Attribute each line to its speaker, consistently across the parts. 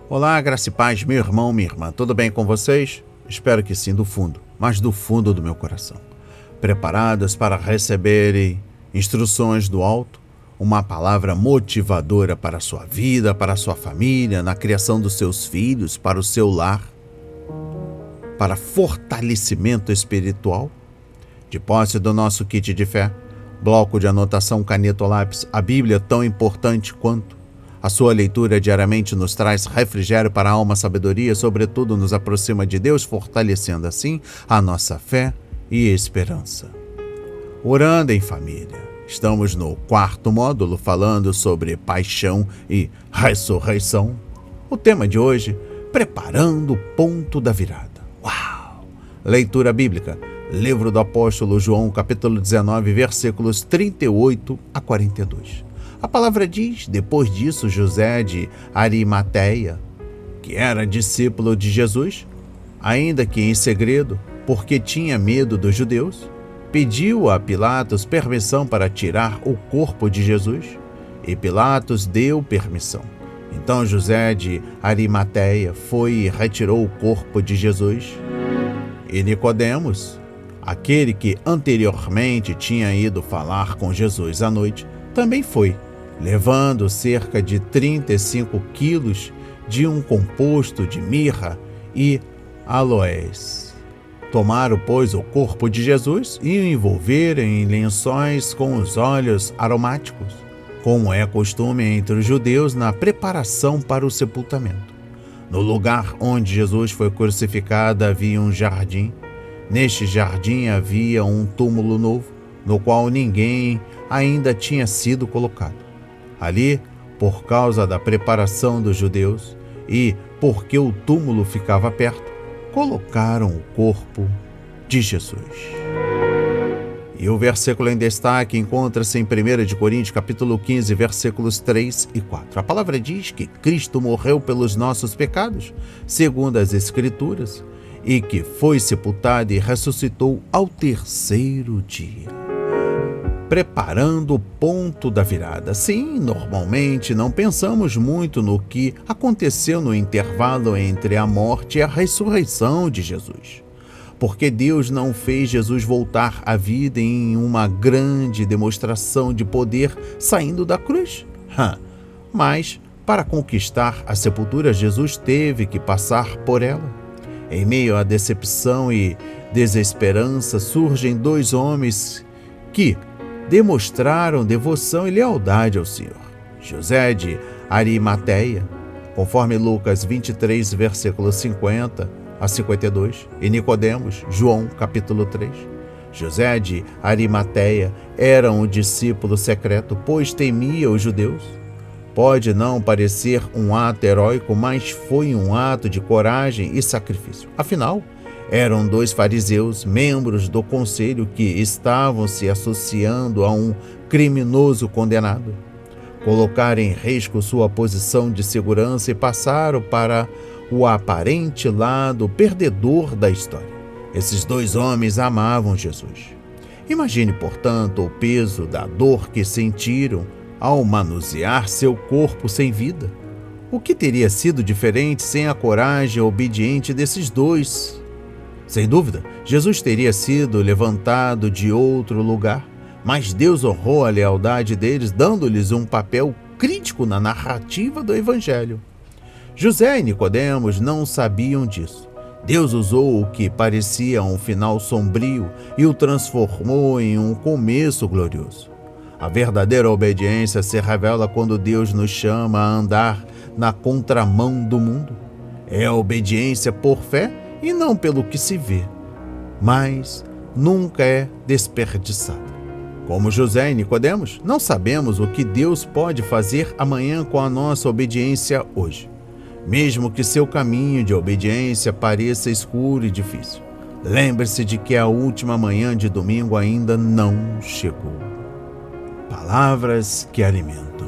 Speaker 1: Olá, graça e paz, meu irmão, minha irmã. Tudo bem com vocês? Espero que sim, do fundo, mas do fundo do meu coração. Preparados para receberem instruções do alto? Uma palavra motivadora para a sua vida, para a sua família, na criação dos seus filhos, para o seu lar, para fortalecimento espiritual? De posse do nosso kit de fé, bloco de anotação, caneta ou lápis, a Bíblia tão importante quanto. A sua leitura diariamente nos traz refrigério para a alma, sabedoria, sobretudo nos aproxima de Deus, fortalecendo assim a nossa fé e esperança. Orando em família. Estamos no 4º módulo falando sobre paixão e ressurreição. O tema de hoje, preparando o ponto da virada. Uau! Leitura bíblica. Livro do apóstolo João, capítulo 19, versículos 38 a 42. A palavra diz, depois disso, José de Arimateia, que era discípulo de Jesus, ainda que em segredo, porque tinha medo dos judeus, pediu a Pilatos permissão para tirar o corpo de Jesus, e Pilatos deu permissão. Então José de Arimateia foi e retirou o corpo de Jesus. E Nicodemos, aquele que anteriormente tinha ido falar com Jesus à noite, também foi, levando cerca de 35 quilos de um composto de mirra e aloés. Tomaram, pois, o corpo de Jesus e o envolveram em lençóis com os óleos aromáticos, como é costume entre os judeus na preparação para o sepultamento. No lugar onde Jesus foi crucificado havia um jardim. Neste jardim havia um túmulo novo, no qual ninguém ainda tinha sido colocado. Ali, por causa da preparação dos judeus e porque o túmulo ficava perto, colocaram o corpo de Jesus. E o versículo em destaque encontra-se em 1 Coríntios, capítulo 15, versículos 3 e 4. A palavra diz que Cristo morreu pelos nossos pecados, segundo as Escrituras, e que foi sepultado e ressuscitou ao 3º dia. Preparando o ponto da virada. Sim, normalmente não pensamos muito no que aconteceu no intervalo entre a morte e a ressurreição de Jesus. Porque Deus não fez Jesus voltar à vida em uma grande demonstração de poder saindo da cruz. Mas, para conquistar a sepultura, Jesus teve que passar por ela. Em meio à decepção e desesperança, surgem 2 homens que demonstraram devoção e lealdade ao Senhor. José de Arimateia, conforme Lucas 23, versículos 50 a 52, e Nicodemos, João, capítulo 3. José de Arimateia era um discípulo secreto, pois temia os judeus. Pode não parecer um ato heróico, mas foi um ato de coragem e sacrifício. Afinal, eram 2 fariseus, membros do conselho, que estavam se associando a um criminoso condenado. Colocaram em risco sua posição de segurança e passaram para o aparente lado perdedor da história. Esses 2 homens amavam Jesus. Imagine, portanto, o peso da dor que sentiram ao manusear seu corpo sem vida. O que teria sido diferente sem a coragem obediente desses 2? Sem dúvida, Jesus teria sido levantado de outro lugar, mas Deus honrou a lealdade deles, dando-lhes um papel crítico na narrativa do Evangelho. José e Nicodemos não sabiam disso. Deus usou o que parecia um final sombrio e o transformou em um começo glorioso. A verdadeira obediência se revela quando Deus nos chama a andar na contramão do mundo. É a obediência por fé e não pelo que se vê, mas nunca é desperdiçada. Como José e Nicodemos, não sabemos o que Deus pode fazer amanhã com a nossa obediência hoje, mesmo que seu caminho de obediência pareça escuro e difícil. Lembre-se de que a última manhã de domingo ainda não chegou. Palavras que alimentam.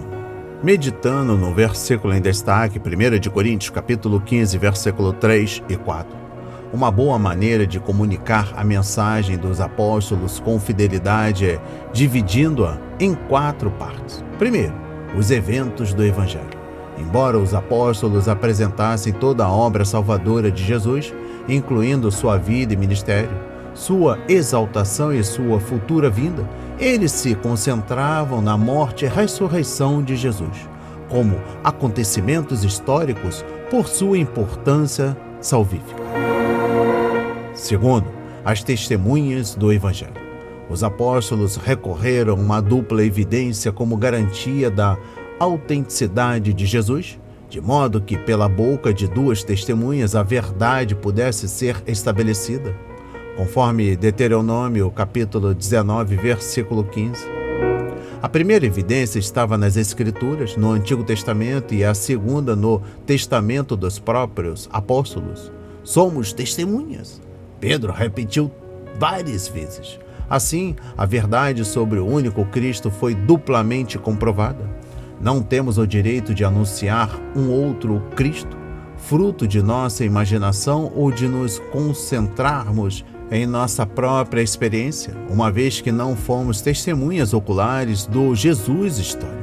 Speaker 1: Meditando no versículo em destaque, 1 Coríntios, capítulo 15, versículo 3 e 4. Uma boa maneira de comunicar a mensagem dos apóstolos com fidelidade é dividindo-a em 4 partes. Primeiro, os eventos do Evangelho. Embora os apóstolos apresentassem toda a obra salvadora de Jesus, incluindo sua vida e ministério, sua exaltação e sua futura vinda, eles se concentravam na morte e ressurreição de Jesus, como acontecimentos históricos por sua importância salvífica. Segundo, as testemunhas do Evangelho. Os apóstolos recorreram a uma dupla evidência como garantia da autenticidade de Jesus, de modo que pela boca de duas testemunhas a verdade pudesse ser estabelecida, conforme Deuteronômio capítulo 19, versículo 15. A primeira evidência estava nas Escrituras, no Antigo Testamento, e a segunda no testamento dos próprios apóstolos. Somos testemunhas. Pedro repetiu várias vezes. Assim, a verdade sobre o único Cristo foi duplamente comprovada. Não temos o direito de anunciar um outro Cristo, fruto de nossa imaginação ou de nos concentrarmos em nossa própria experiência, uma vez que não fomos testemunhas oculares do Jesus histórico.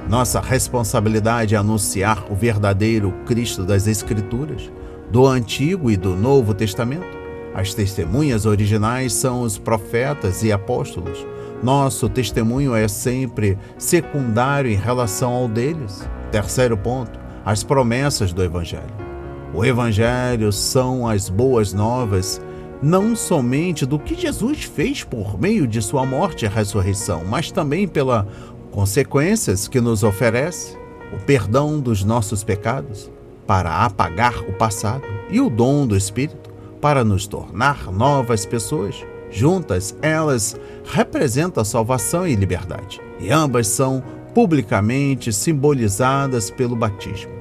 Speaker 1: Nossa responsabilidade é anunciar o verdadeiro Cristo das Escrituras, do Antigo e do Novo Testamento. As testemunhas originais são os profetas e apóstolos. Nosso testemunho é sempre secundário em relação ao deles. Terceiro ponto, as promessas do Evangelho. O Evangelho são as boas novas, não somente do que Jesus fez por meio de sua morte e ressurreição, mas também pelas consequências que nos oferece, o perdão dos nossos pecados, para apagar o passado, e o dom do Espírito, para nos tornar novas pessoas. Juntas, elas representam salvação e liberdade, e ambas são publicamente simbolizadas pelo batismo.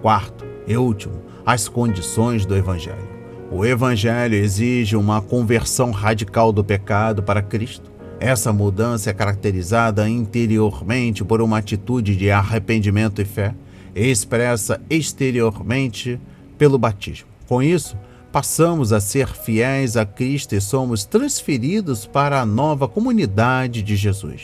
Speaker 1: Quarto e último, as condições do Evangelho. O Evangelho exige uma conversão radical do pecado para Cristo. Essa mudança é caracterizada interiormente por uma atitude de arrependimento e fé, e expressa exteriormente pelo batismo. Com isso, passamos a ser fiéis a Cristo e somos transferidos para a nova comunidade de Jesus.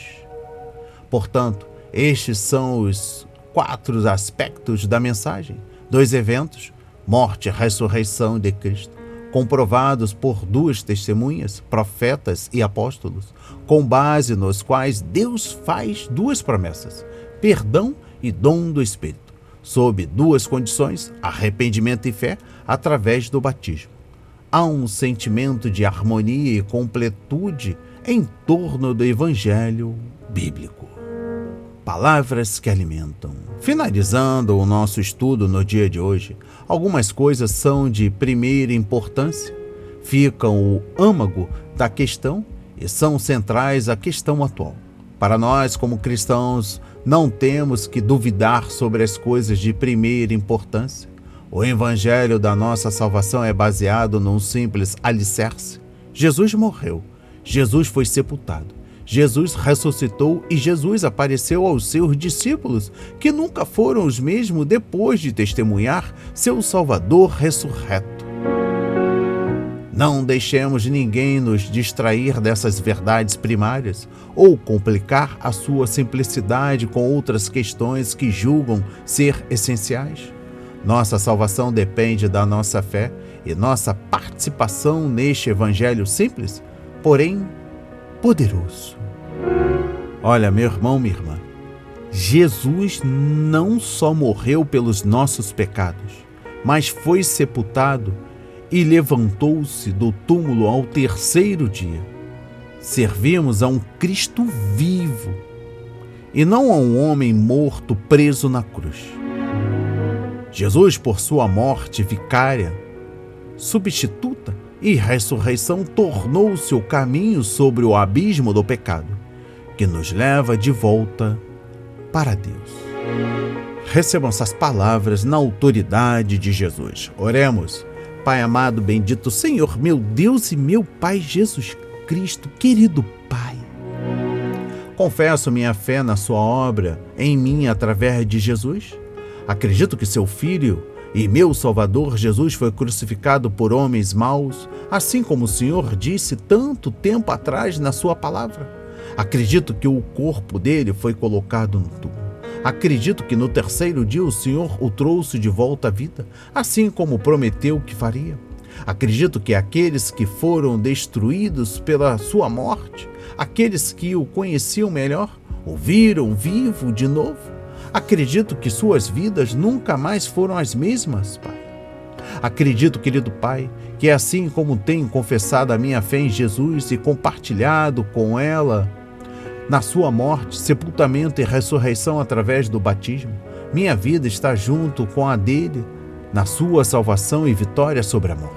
Speaker 1: Portanto, estes são os 4 aspectos da mensagem, dos eventos, morte e ressurreição de Cristo, comprovados por 2 testemunhas, profetas e apóstolos, com base nos quais Deus faz 2 promessas, perdão e dom do Espírito, sob 2 condições, arrependimento e fé, através do batismo. Há um sentimento de harmonia e completude em torno do Evangelho bíblico. Palavras que alimentam. Finalizando o nosso estudo no dia de hoje, algumas coisas são de primeira importância, ficam o âmago da questão e são centrais à questão atual. Para nós, como cristãos, não temos que duvidar sobre as coisas de primeira importância. O evangelho da nossa salvação é baseado num simples alicerce. Jesus morreu, Jesus foi sepultado, Jesus ressuscitou e Jesus apareceu aos seus discípulos, que nunca foram os mesmos depois de testemunhar seu Salvador ressurreto. Não deixemos ninguém nos distrair dessas verdades primárias ou complicar a sua simplicidade com outras questões que julgam ser essenciais. Nossa salvação depende da nossa fé e nossa participação neste evangelho simples, porém poderoso. Olha, meu irmão, minha irmã, Jesus não só morreu pelos nossos pecados, mas foi sepultado e levantou-se do túmulo ao 3º dia. Servimos a um Cristo vivo e não a um homem morto preso na cruz. Jesus, por sua morte vicária, substituta e ressurreição, tornou-se o caminho sobre o abismo do pecado, que nos leva de volta para Deus. Recebam essas palavras na autoridade de Jesus. Oremos. Pai amado, bendito Senhor, meu Deus e meu Pai Jesus Cristo, querido Pai. Confesso minha fé na sua obra em mim através de Jesus. Acredito que seu Filho e meu Salvador Jesus foi crucificado por homens maus, assim como o Senhor disse tanto tempo atrás na sua palavra. Acredito que o corpo dele foi colocado no túmulo. Acredito que no terceiro dia o Senhor o trouxe de volta à vida, assim como prometeu que faria. Acredito que aqueles que foram destruídos pela sua morte, aqueles que o conheciam melhor, o viram vivo de novo. Acredito que suas vidas nunca mais foram as mesmas, Pai. Acredito, querido Pai, que assim como tenho confessado a minha fé em Jesus e compartilhado com ela na sua morte, sepultamento e ressurreição através do batismo, minha vida está junto com a dele na sua salvação e vitória sobre a morte.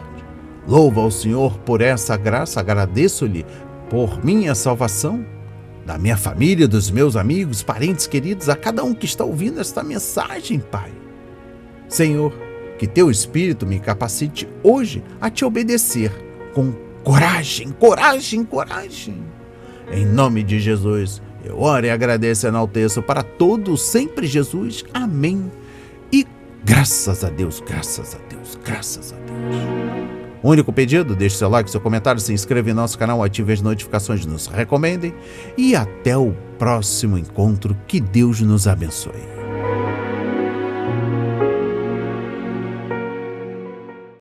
Speaker 1: Louvo ao Senhor por essa graça, agradeço-lhe por minha salvação, da minha família, dos meus amigos, parentes queridos, a cada um que está ouvindo esta mensagem, Pai. Senhor, que teu Espírito me capacite hoje a te obedecer com coragem, coragem, coragem. Em nome de Jesus, eu oro e agradeço e enalteço para todos sempre, Jesus. Amém. E graças a Deus, graças a Deus, graças a Deus. Único pedido, deixe seu like, seu comentário, se inscreva em nosso canal, ative as notificações, nos recomendem e até o próximo encontro. Que Deus nos abençoe.